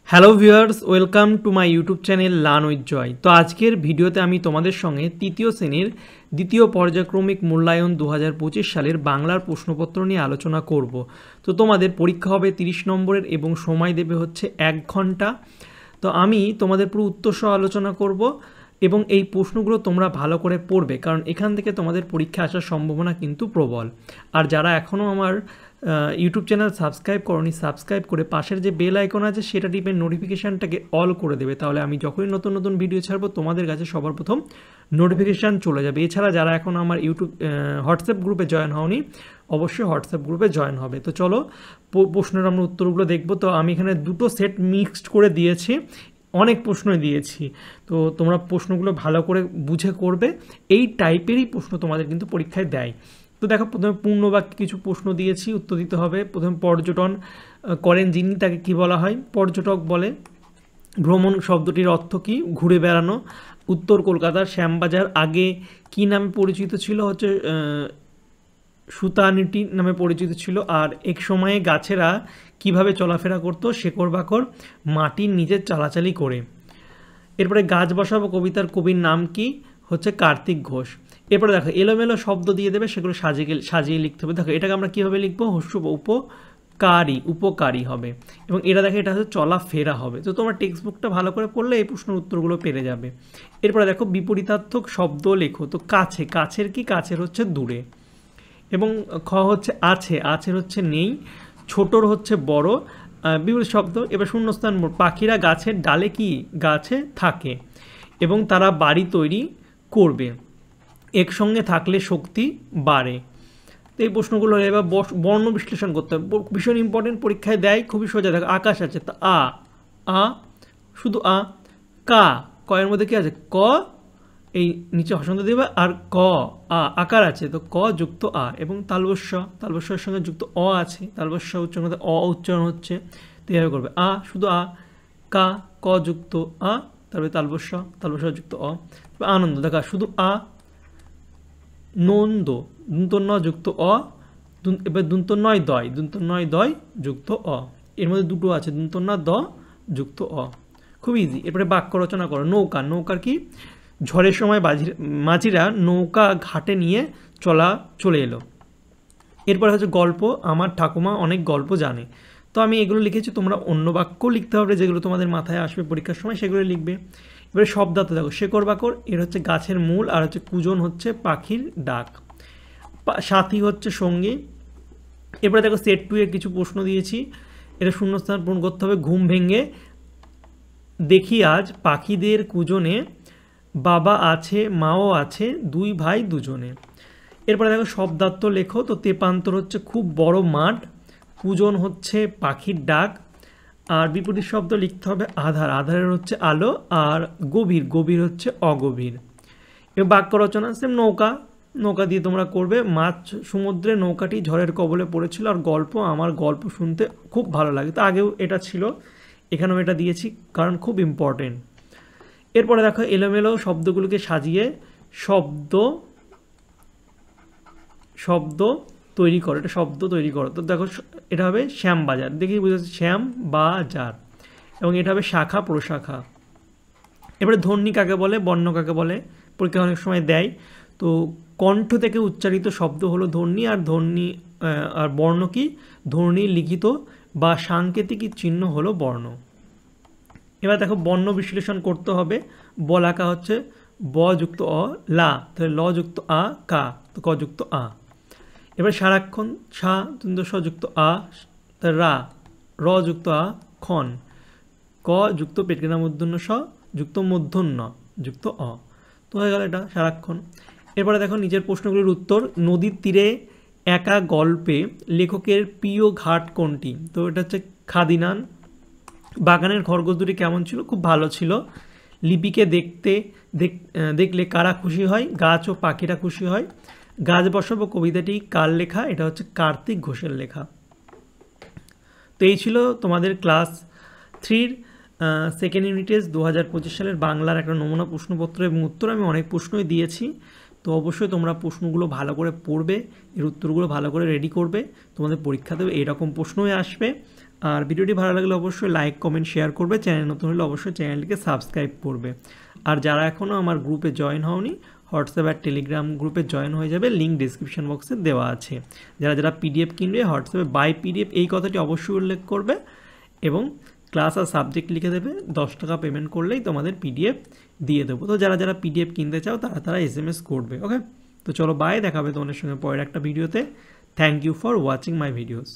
Hello viewers, welcome to my YouTube channel learn with Joy. তো আজকের ভিডিওতে আমি তোমাদের সঙ্গে তৃতীয় শ্রেণীর দ্বিতীয় পর্যায়ক্রমিক মূল্যায়ন 2025 সালের বাংলার প্রশ্নপত্র নিয়ে আলোচনা করব। তো তোমাদের পরীক্ষা হবে 30 নম্বরের এবং সময় দেবে হচ্ছে 1 ঘন্টা। তো আমি তোমাদের পুরো উত্তর সহ আলোচনা করব এবং এই প্রশ্নগুলো তোমরা ভালো করে পড়বে, কারণ এখান থেকে তোমাদের পরীক্ষা আসার সম্ভাবনা কিন্তু প্রবল। আর যারা এখনও আমার ইউটিউব চ্যানেল সাবস্ক্রাইব করনি, সাবস্ক্রাইব করে পাশের যে বেল আইকন আছে সেটা টিপে নোটিফিকেশানটাকে অল করে দেবে, তাহলে আমি যখনই নতুন নতুন ভিডিও ছাড়বো তোমাদের কাছে সবার প্রথম নোটিফিকেশান চলে যাবে। এছাড়া যারা এখন আমার ইউটিউব হোয়াটসঅ্যাপ গ্রুপে জয়েন হওনি, অবশ্যই হোয়াটসঅ্যাপ গ্রুপে জয়েন হবে। তো চলো প্রশ্নের আমরা উত্তরগুলো দেখবো। তো আমি এখানে দুটো সেট মিক্সড করে দিয়েছি, অনেক প্রশ্ন দিয়েছি, তো তোমরা প্রশ্নগুলো ভালো করে বুঝে করবে। এই টাইপেরই প্রশ্ন তোমাদের কিন্তু পরীক্ষায় দেয়। তো দেখো, প্রথমে পূর্ণবাক্যে কিছু প্রশ্ন দিয়েছি, উত্তর দিতে হবে। প্রথমে পর্যটন করেন যিনি, তাকে কি বলা হয়? পর্যটক বলে। ভ্রমণ শব্দটির অর্থ কি? ঘুরে বেড়ানো। উত্তর কলকাতার শ্যামবাজার আগে কি নামে পরিচিত ছিল? হচ্ছে সুতানিটি নামে পরিচিত ছিল। আর এক সময়ে গাছেরা কিভাবে চলাফেরা করতো? শেকড় বাকড় মাটির নিচে চালাচালি করে। এরপরে গাছ বসাবো কবিতার কবির নাম কি? হচ্ছে কার্তিক ঘোষ। এরপরে দেখো, এলোমেলো শব্দ দিয়ে দেবে, সেগুলো সাজিয়ে লিখতে হবে। দেখো, এটাকে আমরা কীভাবে লিখবো? উপকারী হবে। এবং এটা দেখো, এটা হচ্ছে চলাফেরা হবে। তো তোমরা টেক্সট বুকটা ভালো করে পড়লে এই প্রশ্নের উত্তরগুলো পেরে যাবে। এরপরে দেখো, বিপরীতার্থক শব্দ লেখো। তো কাছে, কাছের কি? কাছের হচ্ছে দূরে। এবং খ হচ্ছে আছে, আছের হচ্ছে নেই। ছোটর হচ্ছে বড়। বিপরীত শব্দ। এবার শূন্যস্থান, পাখিরা গাছের ডালে কি? গাছে থাকে এবং তারা বাড়ি তৈরি করবে। একসঙ্গে থাকলে শক্তি বাড়ে। তো এই প্রশ্নগুলো এবার বর্ণ বিশ্লেষণ করতে হবে, ভীষণ ইম্পর্টেন্ট, পরীক্ষায় দেয়, খুবই সোজা। দেখো, আকাশ আছে, তা আ শুধু কা, কয়ের মধ্যে কি আছে? ক, এই নিচে হসন্ত দেবে, আর ক আকার আছে, তো ক যুক্ত এবং তালবস্যের সঙ্গে যুক্ত আছে, তালবস্য উচ্চারণ করতে উচ্চারণ হচ্ছে, তো এইভাবে করবে। শুধু কা, ক যুক্ত তারপরে তালবস্য যুক্ত আনন্দ। দেখা, শুধু নন্দ, দুন্তন্য যুক্ত এবার দুন্তন্নয় দয় যুক্ত এর মধ্যে দুটো আছে, দুন্তন্য দ যুক্ত খুব ইজি। এরপরে বাক্য রচনা করো। নৌকা, নৌকার কি? ঝড়ের সময় মাঝিরা নৌকা ঘাটে নিয়ে চলে এলো। এরপরে হচ্ছে গল্প, আমার ঠাকুমা অনেক গল্প জানে। তো আমি এগুলো লিখেছি, তোমরা অন্য বাক্য লিখতে হবে, যেগুলো তোমাদের মাথায় আসবে পরীক্ষার সময় সেগুলো লিখবে। এবারে শব্দার্থ দেখো, শেকড় বাকড় এর হচ্ছে গাছের মূল, আর হচ্ছে কুজন হচ্ছে পাখির ডাক, সাথী হচ্ছে সঙ্গী। এরপরে দেখো, সেট 2 এর কিছু প্রশ্ন দিয়েছি, এটা শূন্যস্থান পূরণ করতে হবে। ঘুম ভেঙে দেখি আজ পাখিদের কুজনে, বাবা আছে মাও আছে, দুই ভাই দুজনে। এরপরে দেখো, শব্দার্থ লেখো। তো তেপান্তর হচ্ছে খুব বড় মাঠ, কুজন হচ্ছে পাখির ডাক, আর বিপরীত শব্দ লিখতে হবে আধার, আধারের হচ্ছে আলো, আর গভীর, গভীর হচ্ছে অগভীর। এবার বাক্য রচনা সেম, নৌকা, নৌকা দিয়ে তোমরা করবে। মাছ সমুদ্রে নৌকাটি ঝড়ের কবলে পড়েছিল। আর গল্প, আমার গল্প শুনতে খুব ভালো লাগে। তো আগেও এটা ছিল, এখানেও এটা দিয়েছি, কারণ খুব ইম্পর্টেন্ট। এরপরে দেখো, এলোমেলো শব্দগুলোকে সাজিয়ে শব্দ তৈরি করো। এটা শব্দ তৈরি করো। তো দেখো, এটা হবে শ্যামবাজার, দেখি বুঝে যাচ্ছে, শ্যাম বাজার। এবং এটা হবে শাখা প্রশাখা। এবারে ধ্বনি কাকে বলে, বর্ণ কাকে বলে, পরীক্ষা অনেক সময় দেয়। তো কণ্ঠ থেকে উচ্চারিত শব্দ হলো ধ্বনি, আর বর্ণ কি? ধ্বনি লিখিত বা সাংকেতিক চিহ্ন হলো বর্ণ। এবার দেখো, বর্ণ বিশ্লেষণ করতে হবে। বলাকা হচ্ছে ব যুক্ত লা, তাহলে ল যুক্ত কা, তো ক যুক্ত এবার সারাক্ষণ, সা স যুক্ত রা, র যুক্ত খন, ক যুক্ত পেটকেনা মূর্ধন্য স যুক্ত মূর্ধন্য যুক্ত তো হয়ে গেল এটা সারাক্ষণ। এরপরে দেখো, নিচের প্রশ্নগুলির উত্তর। নদীর তীরে একা গল্পে লেখকের প্রিয় ঘাট কোনটি? তো এটা হচ্ছে খাদিনান। বাগানের খরগোশ দুটি কেমন ছিল? খুব ভালো ছিল। লিপিকে দেখলে কারা খুশি হয়? গাছ ও পাখিরা খুশি হয়। গাছ বসাবো কবিতাটি কার লেখা? এটা হচ্ছে কার্তিক ঘোষের লেখা। তো এই ছিল তোমাদের ক্লাস 3 সেকেন্ড ইউনিট টেস্ট 2025 সালের বাংলার একটা নমুনা প্রশ্নপত্র এবং উত্তর। আমি অনেক প্রশ্নই দিয়েছি, তো অবশ্যই তোমরা প্রশ্নগুলো ভালো করে পড়বে, এর উত্তরগুলো ভালো করে রেডি করবে। তোমাদের পরীক্ষা দেবে এরকম প্রশ্নই আসবে। আর ভিডিওটি ভালো লাগলে অবশ্যই লাইক কমেন্ট শেয়ার করবে, চ্যানেল নতুন হলে অবশ্যই চ্যানেলটিকে সাবস্ক্রাইব করবে। আর যারা এখনও আমার গ্রুপে জয়েন হওনি, হোয়াটসঅ্যাপ আর টেলিগ্রাম গ্রুপে জয়েন হয়ে যাবে, লিঙ্ক ডিসক্রিপশন বক্সে দেওয়া আছে। যারা পিডিএফ কিনবে হোয়াটসঅ্যাপে বাই পিডিএফ এই কথাটি অবশ্যই উল্লেখ করবে এবং ক্লাস আর সাবজেক্ট লিখে দেবে। 10 টাকা পেমেন্ট করলেই তোমাদের পিডিএফ দিয়ে দেবো। তো যারা পিডিএফ কিনতে চাও তারা SMS করবে। ওকে, তো চলো বাই, দেখা হবে তোমাদের সঙ্গে পরের একটা ভিডিওতে। Thank you for watching my videos.